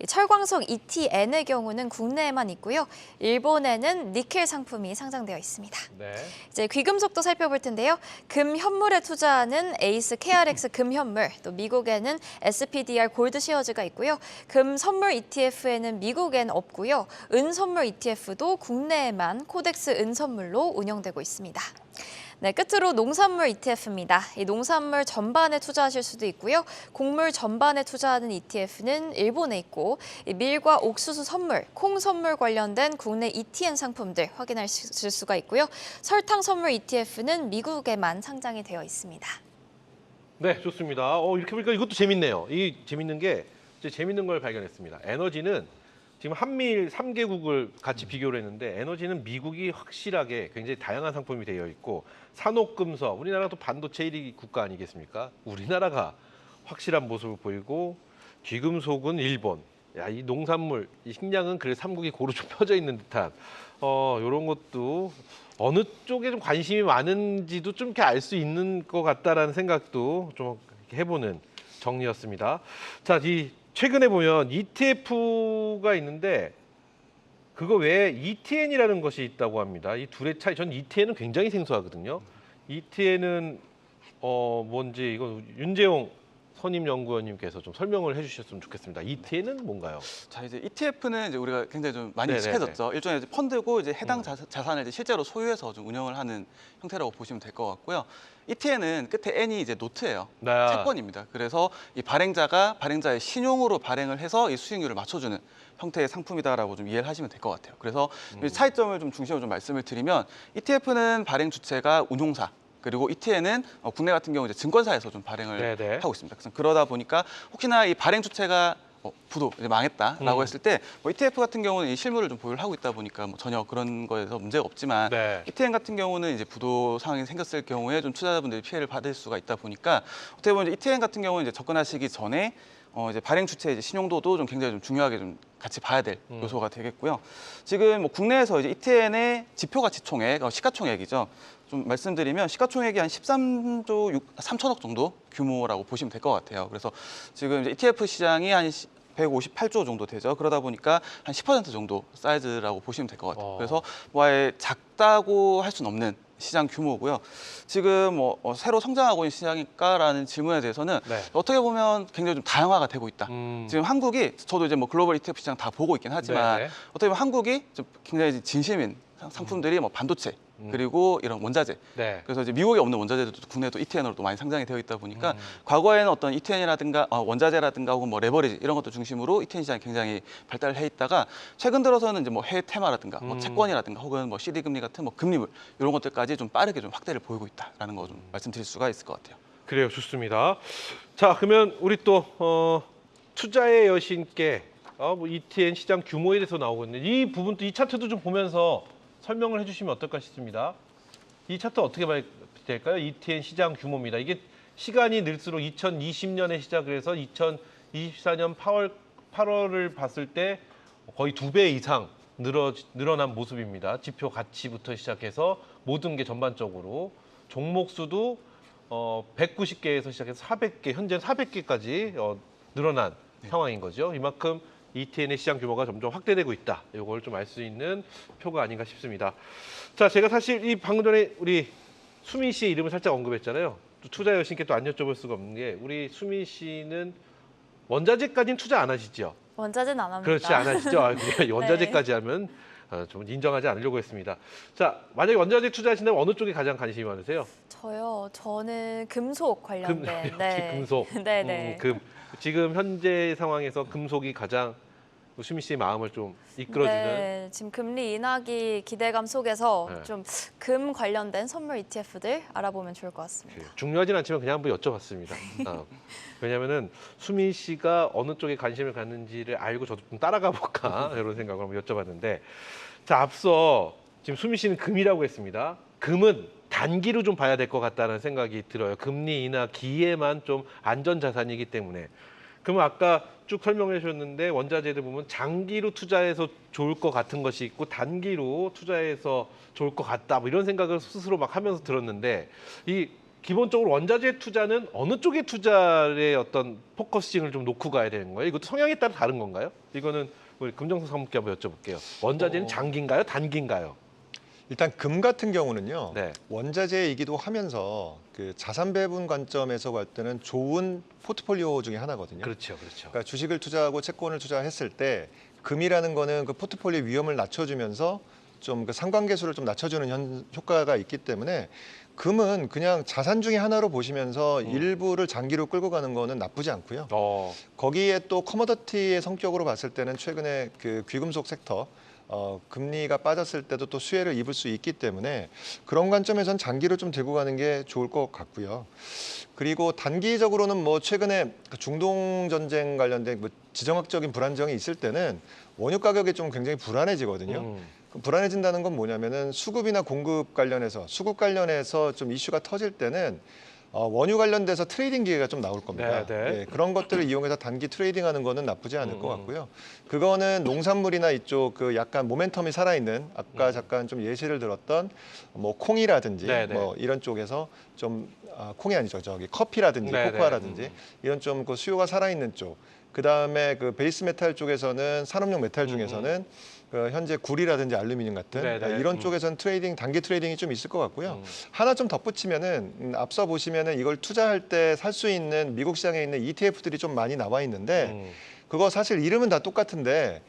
이 철광석 ETN의 경우는 국내에만 있고요. 일본에는 니켈 상품이 상장되어 있습니다. 네. 이제 귀금속도 살펴볼 텐데요. 금 현물에 투자하는 에이스 KRX 금 현물, 또 미국에는 SPDR 골드 시어즈가 있고요. 금 선물 ETF에는 미국엔 없고요. 은 선물 ETF도 국내에만 코덱스 은 선물로 운영되고 있습니다. 네, 끝으로 농산물 ETF입니다. 이 농산물 전반에 투자하실 수도 있고요. 곡물 전반에 투자하는 ETF는 일본에 있고 이 밀과 옥수수 선물, 콩 선물 관련된 국내 ETN 상품들 확인하실 수가 있고요. 설탕 선물 ETF는 미국에만 상장이 되어 있습니다. 네, 좋습니다. 이렇게 보니까 이것도 재밌네요. 이 재밌는 게 이제 재밌는 걸 발견했습니다. 에너지는 지금 한미일 3개국을 같이 비교를 했는데 에너지는 미국이 확실하게 굉장히 다양한 상품이 되어 있고 산업금속, 우리나라도 반도체 1위 국가 아니겠습니까? 우리나라가 확실한 모습을 보이고 귀금속은 일본, 이 농산물, 이 식량은 그래 3국이 고루 좀 펴져 있는 듯한 이런 것도 어느 쪽에 좀 관심이 많은지도 좀 이렇게 알 수 있는 것 같다라는 생각도 좀 해보는 정리였습니다. 자, 최근에 보면 ETF가 있는데 그거 외에 ETN이라는 것이 있다고 합니다. 이 둘의 차이, 전 ETN은 굉장히 생소하거든요. ETN은 뭔지 이거 윤재용 선임연구원님께서 좀 설명을 해주셨으면 좋겠습니다. ETN은 뭔가요? 자, 이제 ETF는 이제 우리가 굉장히 좀 많이 네네네. 익숙해졌죠. 일종의 이제 펀드고 이제 해당 자산을 이제 실제로 소유해서 좀 운영을 하는 형태라고 보시면 될 것 같고요. ETN은 끝에 N이 이제 노트예요. 네. 채권입니다. 그래서 이 발행자가 발행자의 신용으로 발행을 해서 이 수익률을 맞춰주는 형태의 상품이다라고 좀 이해를 하시면 될 것 같아요. 그래서 이 차이점을 좀 중심으로 좀 말씀을 드리면 ETF는 발행 주체가 운용사. 그리고 ETN은 국내 같은 경우 이제 증권사에서 좀 발행을 네네. 하고 있습니다. 그래서 그러다 보니까 혹시나 이 발행 주체가 부도 이제 망했다라고 했을 때 ETF 같은 경우는 이 실물을 좀 보유를 하고 있다 보니까 전혀 그런 거에서 문제가 없지만 네. ETN 같은 경우는 이제 부도 상황이 생겼을 경우에 좀 투자자분들이 피해를 받을 수가 있다 보니까 어떻게 보면 이제 ETN 같은 경우는 이제 접근하시기 전에 이제 발행 주체의 이제 신용도도 좀 굉장히 좀 중요하게 좀 같이 봐야 될 요소가 되겠고요. 지금 국내에서 이제 ETN의 지표 가치 총액, 시가총액이죠. 좀 말씀드리면 시가총액이 한 13조 3천억 정도 규모라고 보시면 될 것 같아요. 그래서 지금 이제 ETF 시장이 한 158조 정도 되죠. 그러다 보니까 한 10% 정도 사이즈라고 보시면 될 것 같아요. 그래서 아예 작다고 할 수는 없는 시장 규모고요. 지금 새로 성장하고 있는 시장일까라는 질문에 대해서는 네. 어떻게 보면 굉장히 좀 다양화가 되고 있다. 지금 한국이 저도 이제 글로벌 ETF 시장 다 보고 있긴 하지만 네네. 어떻게 보면 한국이 좀 굉장히 진심인 상품들이 반도체 그리고 이런 원자재. 네. 그래서 이제 미국에 없는 원자재들도 국내도 ETN으로 또 많이 상장이 되어 있다 보니까 과거에는 어떤 ETN이라든가 원자재라든가 혹은 레버리지 이런 것들 중심으로 ETN 시장이 굉장히 발달해 있다가 최근 들어서는 이제 해외 테마라든가 채권이라든가 혹은 CD 금리 같은 금리물 이런 것들까지 좀 빠르게 좀 확대를 보이고 있다라는 거 좀 말씀드릴 수가 있을 것 같아요. 그래요, 좋습니다. 자, 그러면 우리 또 투자의 여신께 ETN 시장 규모에 대해서 나오거든요. 이 부분도 이 차트도 좀 보면서 설명을 해주시면 어떨까 싶습니다. 이 차트 어떻게 봐야 될까요? ETN 시장 규모입니다. 이게 시간이 늘수록 2020년에 시작을 해서 2024년 8월을 봤을 때 거의 2배 이상 늘어난 모습입니다. 지표 가치부터 시작해서 모든 게 전반적으로 종목 수도 190개에서 시작해서 400개, 현재 400개까지 늘어난 상황인 거죠. 이만큼 ETN의 시장 규모가 점점 확대되고 있다. 이걸 좀 알 수 있는 표가 아닌가 싶습니다. 자, 제가 사실 이 방금 전에 우리 수민 씨의 이름을 살짝 언급했잖아요. 또 투자 여신께 또 안 여쭤볼 수가 없는 게 우리 수민 씨는 원자재까지는 투자 안 하시죠? 원자재는 안 합니다. 그렇지 안 하시죠? 원자재까지 하면 좀 인정하지 않으려고 했습니다. 자, 만약에 원자재 투자하신다면 어느 쪽에 가장 관심이 많으세요? 저는 금속 관련된. 역시 금속. 네네. 지금 현재 상황에서 금속이 가장 수민 씨의 마음을 좀 이끌어주는. 네, 지금 금리 인하기 기대감 속에서 네. 좀 금 관련된 선물 ETF들 알아보면 좋을 것 같습니다. 중요하진 않지만 그냥 한번 여쭤봤습니다. 왜냐하면은 수민 씨가 어느 쪽에 관심을 갖는지를 알고 저도 좀 따라가 볼까 이런 생각을 한번 여쭤봤는데, 자, 앞서 지금 수민 씨는 금이라고 했습니다. 금은 단기로 좀 봐야 될 것 같다는 생각이 들어요. 금리 인하 기에만 좀 안전 자산이기 때문에. 그러면 아까 쭉 설명해 주셨는데 원자재들 보면 장기로 투자해서 좋을 것 같은 것이 있고 단기로 투자해서 좋을 것 같다, 뭐 이런 생각을 스스로 막 하면서 들었는데, 이 기본적으로 원자재 투자는 어느 쪽의 투자의 어떤 포커싱을 좀 놓고 가야 되는 거예요? 이것도 성향에 따라 다른 건가요? 이거는 우리 금정석 사무께 한번 여쭤볼게요. 원자재는 장기인가요? 단기인가요? 일단 금 같은 경우는요. 네. 원자재이기도 하면서 그 자산 배분 관점에서 볼 때는 좋은 포트폴리오 중에 하나거든요. 그렇죠, 그렇죠. 그러니까 주식을 투자하고 채권을 투자했을 때 금이라는 거는 그 포트폴리오 위험을 낮춰주면서 좀 그 상관계수를 좀 낮춰주는 효과가 있기 때문에 금은 그냥 자산 중에 하나로 보시면서 일부를 장기로 끌고 가는 거는 나쁘지 않고요. 거기에 또 커머더티의 성격으로 봤을 때는 최근에 그 귀금속 섹터 금리가 빠졌을 때도 또 수혜를 입을 수 있기 때문에 그런 관점에서는 장기로 좀 들고 가는 게 좋을 것 같고요. 그리고 단기적으로는 뭐 최근에 중동 전쟁 관련된 뭐 지정학적인 불안정이 있을 때는 원유 가격이 좀 굉장히 불안해지거든요. 불안해진다는 건 뭐냐면은 수급이나 공급 관련해서 좀 이슈가 터질 때는 원유 관련돼서 트레이딩 기회가 좀 나올 겁니다. 예, 그런 것들을 이용해서 단기 트레이딩하는 거는 나쁘지 않을 것 같고요. 그거는 농산물이나 이쪽 그 약간 모멘텀이 살아있는 아까 잠깐 좀 예시를 들었던 뭐 콩이라든지 뭐 이런 쪽에서 좀 콩이 아니죠, 저기 커피라든지 코코아라든지 이런 좀 그 수요가 살아있는 쪽. 그 다음에 그 베이스 메탈 쪽에서는 산업용 메탈 중에서는 그 현재 구리라든지 알루미늄 같은 이런 쪽에서는 단기 트레이딩이 좀 있을 것 같고요. 하나 좀 덧붙이면은 앞서 보시면은 이걸 투자할 때 살 수 있는 미국 시장에 있는 ETF들이 좀 많이 나와 있는데 그거 사실 이름은 다 똑같은데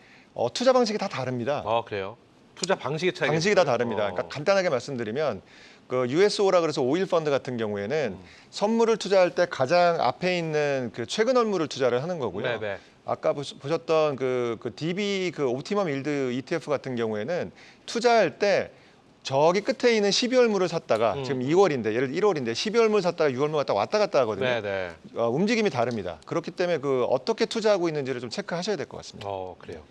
투자 방식이 다 다릅니다. 그래요? 투자 방식의 차이가 방식이 다 다릅니다. 그러니까 간단하게 말씀드리면 그 USO라 그래서 오일 펀드 같은 경우에는 선물을 투자할 때 가장 앞에 있는 그 최근 얼물을 투자를 하는 거고요. 아까 보셨던 그 DB 그 옵티멈 일드 ETF 같은 경우에는 투자할 때 저기 끝에 있는 12월물을 샀다가 지금 2월인데 예를 들어 1월인데 12월물 샀다가 6월물 갔다 왔다 갔다 하거든요. 움직임이 다릅니다. 그렇기 때문에 그 어떻게 투자하고 있는지를 좀 체크하셔야 될 것 같습니다. 그래요.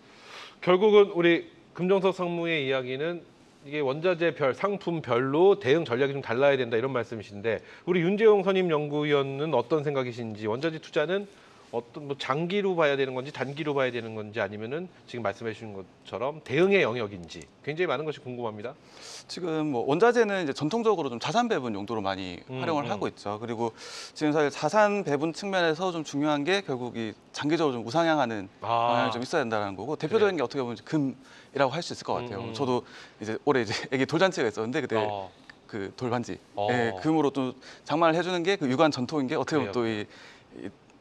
결국은 우리 금정석 상무의 이야기는 이게 원자재별, 상품별로 대응 전략이 좀 달라야 된다 이런 말씀이신데, 우리 윤재용 선임 연구위원은 어떤 생각이신지, 원자재 투자는 어떤 뭐 장기로 봐야 되는 건지 단기로 봐야 되는 건지 아니면은 지금 말씀해 주신 것처럼 대응의 영역인지 굉장히 많은 것이 궁금합니다. 지금 뭐 원자재는 이제 전통적으로 좀 자산 배분 용도로 많이 활용을 하고 있죠. 그리고 지금 사실 자산 배분 측면에서 좀 중요한 게 결국 이 장기적으로 좀 우상향하는 방향이 좀 있어야 된다는 거고, 대표적인 게 어떻게 보면 금이라고 할 수 있을 것 같아요. 저도 이제 올해 이제 애기 돌잔치가 있었는데 그때 그 돌반지 금으로 또 장만을 해주는 게 그 유관 전통인 게 어떻게 보면 또 이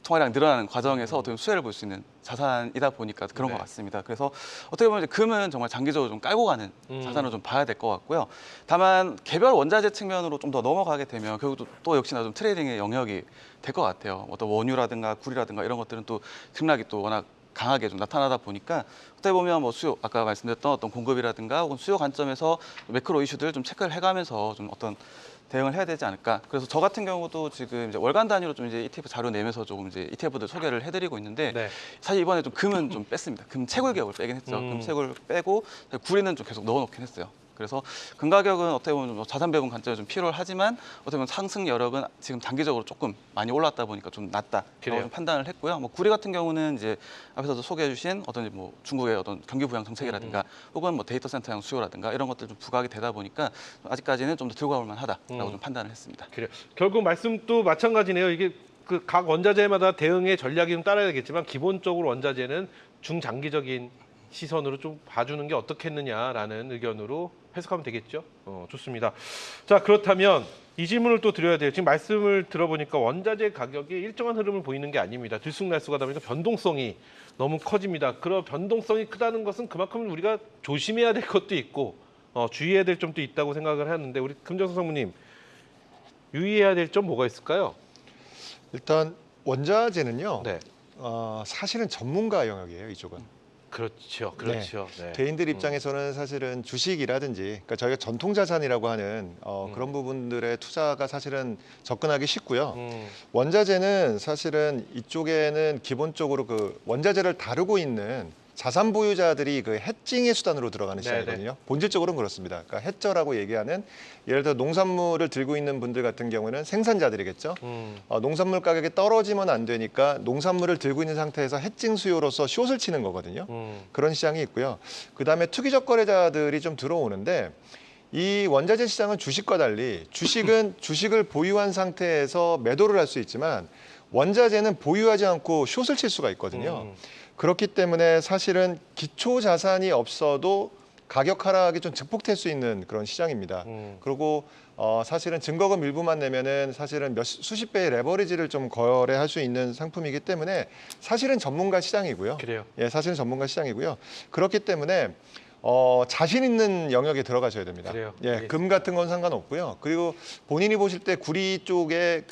통화량 늘어나는 과정에서 어떻게 보면 수혜를 볼 수 있는 자산이다 보니까 그런 것 같습니다. 그래서 어떻게 보면 이제 금은 정말 장기적으로 좀 깔고 가는 자산으로 좀 봐야 될 것 같고요. 다만 개별 원자재 측면으로 좀 더 넘어가게 되면 결국 또 역시나 좀 트레이딩의 영역이 될 것 같아요. 어떤 원유라든가 구리라든가 이런 것들은 또 등락이 또 워낙 강하게 좀 나타나다 보니까 어떻게 보면 뭐 수요, 아까 말씀드렸던 어떤 공급이라든가 혹은 수요 관점에서 매크로 이슈들 좀 체크를 해가면서 좀 어떤 대응을 해야 되지 않을까. 그래서 저 같은 경우도 지금 이제 월간 단위로 좀 이제 ETF 자료 내면서 조금 이제 ETF들 소개를 해드리고 있는데 사실 이번에 좀 금은 좀 뺐습니다. 금 채굴 개혁을 빼긴 했죠. 금 채굴 빼고 구리는 좀 계속 넣어놓긴 했어요. 그래서 금가격은 어떻게 보면 뭐 자산 배분 관점에 좀 필요를 하지만 어떻게 보면 상승 여력은 지금 단기적으로 조금 많이 올랐다 보니까 좀 낮다라고 그래요? 좀 판단을 했고요. 뭐 구리 같은 경우는 이제 앞에서도 소개해주신 어떤 뭐 중국의 어떤 경기 부양 정책이라든가 혹은 뭐 데이터 센터형 수요라든가 이런 것들 좀 부각이 되다 보니까 아직까지는 좀 더 들고 가볼 만하다라고 좀 판단을 했습니다. 그래요. 결국 말씀도 마찬가지네요. 이게 그 각 원자재마다 대응의 전략이 좀 따라야겠지만 기본적으로 원자재는 중장기적인 시선으로 좀 봐주는 게 어떻겠느냐라는 의견으로 해석하면 되겠죠. 좋습니다. 자, 그렇다면 이 질문을 또 드려야 돼요. 지금 말씀을 들어보니까 원자재 가격이 일정한 흐름을 보이는 게 아닙니다. 들쑥날쑥하다 보니까 변동성이 너무 커집니다. 그런 변동성이 크다는 것은 그만큼 우리가 조심해야 될 것도 있고 주의해야 될 점도 있다고 생각을 하는데 우리 금정수 성무님 유의해야 될 점 뭐가 있을까요? 일단 원자재는요. 네. 사실은 전문가 영역이에요. 이쪽은. 그렇죠. 그렇죠. 네. 개인들 입장에서는 사실은 주식이라든지 그러니까 저희가 전통 자산이라고 하는 그런 부분들의 투자가 사실은 접근하기 쉽고요. 원자재는 사실은 이쪽에는 기본적으로 그 원자재를 다루고 있는 자산 보유자들이 그 해칭의 수단으로 들어가는 네네. 시장이거든요. 본질적으로는 그렇습니다. 그러니까 해저라고 얘기하는 예를 들어 농산물을 들고 있는 분들 같은 경우는 생산자들이겠죠. 농산물 가격이 떨어지면 안 되니까 농산물을 들고 있는 상태에서 해칭 수요로서 숏을 치는 거거든요. 그런 시장이 있고요. 그다음에 투기적 거래자들이 좀 들어오는데 이 원자재 시장은 주식과 달리 주식은 주식을 보유한 상태에서 매도를 할 수 있지만 원자재는 보유하지 않고 숏을 칠 수가 있거든요. 그렇기 때문에 사실은 기초 자산이 없어도 가격 하락이 좀 증폭될 수 있는 그런 시장입니다. 그리고 사실은 증거금 일부만 내면은 사실은 수십 배의 레버리지를 좀 거래할 수 있는 상품이기 때문에 사실은 전문가 시장이고요. 그래요. 예, 사실은 전문가 시장이고요. 그렇기 때문에 자신 있는 영역에 들어가셔야 됩니다. 그래요. 예, 금 같은 건 상관없고요. 그리고 본인이 보실 때 구리 쪽에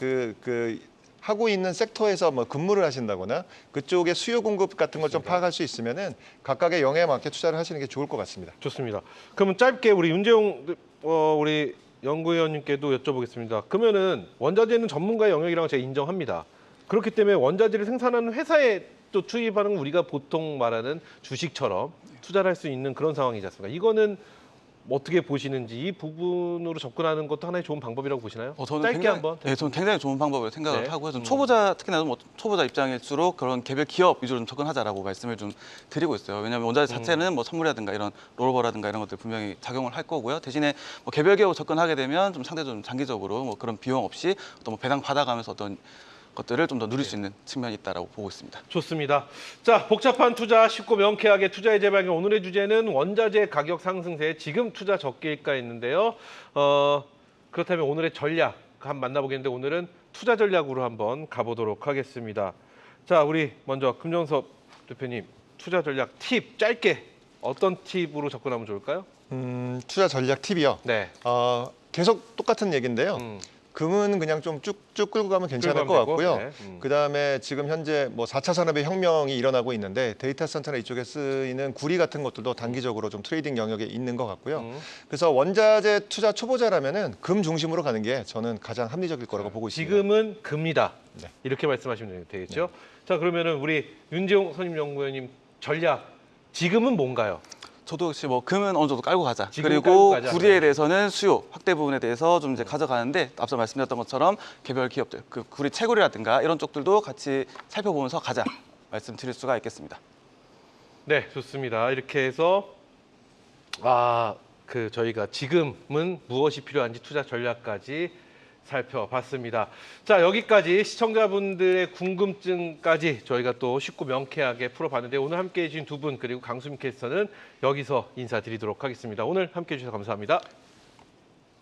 하고 있는 섹터에서 뭐 근무를 하신다거나 그쪽의 수요 공급 같은 걸 좀 파악할 수 있으면은 각각의 영역에 맞게 투자를 하시는 게 좋을 것 같습니다. 좋습니다. 그러면 짧게 우리 윤재용 우리 연구위원님께도 여쭤보겠습니다. 그러면은 원자재는 전문가의 영역이라고 제가 인정합니다. 그렇기 때문에 원자재를 생산하는 회사에 또 투입하는 우리가 보통 말하는 주식처럼 투자를 할 수 있는 그런 상황이지 않습니까? 이거는 어떻게 보시는지 이 부분으로 접근하는 것도 하나의 좋은 방법이라고 보시나요? 저는 짧게 굉장히, 한번. 네, 저는 굉장히 좋은 방법을 생각을 네. 하고요. 좀 초보자 특히나 뭐 초보자 입장일수록 그런 개별 기업 위주로 좀 접근하자라고 말씀을 좀 드리고 있어요. 왜냐하면 원자재 자체는 뭐 선물이라든가 이런 롤오버라든가 이런 것들 분명히 작용을 할 거고요. 대신에 뭐 개별 기업 접근하게 되면 좀 상대적으로 좀 장기적으로 뭐 그런 비용 없이 어떤 뭐 배당 받아가면서 어떤 것들을 좀 더 누릴 수 있는 측면이 있다라고 보고 있습니다. 좋습니다. 자, 복잡한 투자 쉽고 명쾌하게 투자의 재발견. 오늘의 주제는 원자재 가격 상승세 지금 투자 적기일까였는데요. 그렇다면 오늘의 전략 한번 만나보겠는데 오늘은 투자 전략으로 한번 가보도록 하겠습니다. 자, 우리 먼저 금정섭 대표님 투자 전략 팁 짧게 어떤 팁으로 접근하면 좋을까요? 투자 전략 팁이요. 네. 계속 똑같은 얘기인데요. 금은 그냥 좀 쭉쭉 끌고 가면 괜찮을 것 같고요. 네. 그다음에 지금 현재 뭐 4차 산업의 혁명이 일어나고 있는데 데이터 센터나 이쪽에 쓰이는 구리 같은 것들도 단기적으로 좀 트레이딩 영역에 있는 것 같고요. 그래서 원자재 투자 초보자라면은 금 중심으로 가는 게 저는 가장 합리적일 거라고 보고 있습니다. 지금은 금이다. 네. 이렇게 말씀하시면 되겠죠. 자, 그러면은 우리 윤재용 선임연구위원님 전략 지금은 뭔가요? 저도 역시 뭐 금은 어느 정도 깔고 가자. 지금 그리고 깔고 가자. 구리에 대해서는 수요 확대 부분에 대해서 좀 이제 가져가는데 앞서 말씀드렸던 것처럼 개별 기업들, 그 구리 채굴이라든가 이런 쪽들도 같이 살펴보면서 가자 말씀드릴 수가 있겠습니다. 네, 좋습니다. 이렇게 해서 저희가 지금은 무엇이 필요한지 투자 전략까지 살펴봤습니다. 자, 여기까지 시청자분들의 궁금증까지 저희가 또 쉽고 명쾌하게 풀어봤는데 오늘 함께해 주신 두 분 그리고 강수민 캐스터는 여기서 인사드리도록 하겠습니다. 오늘 함께해 주셔서 감사합니다.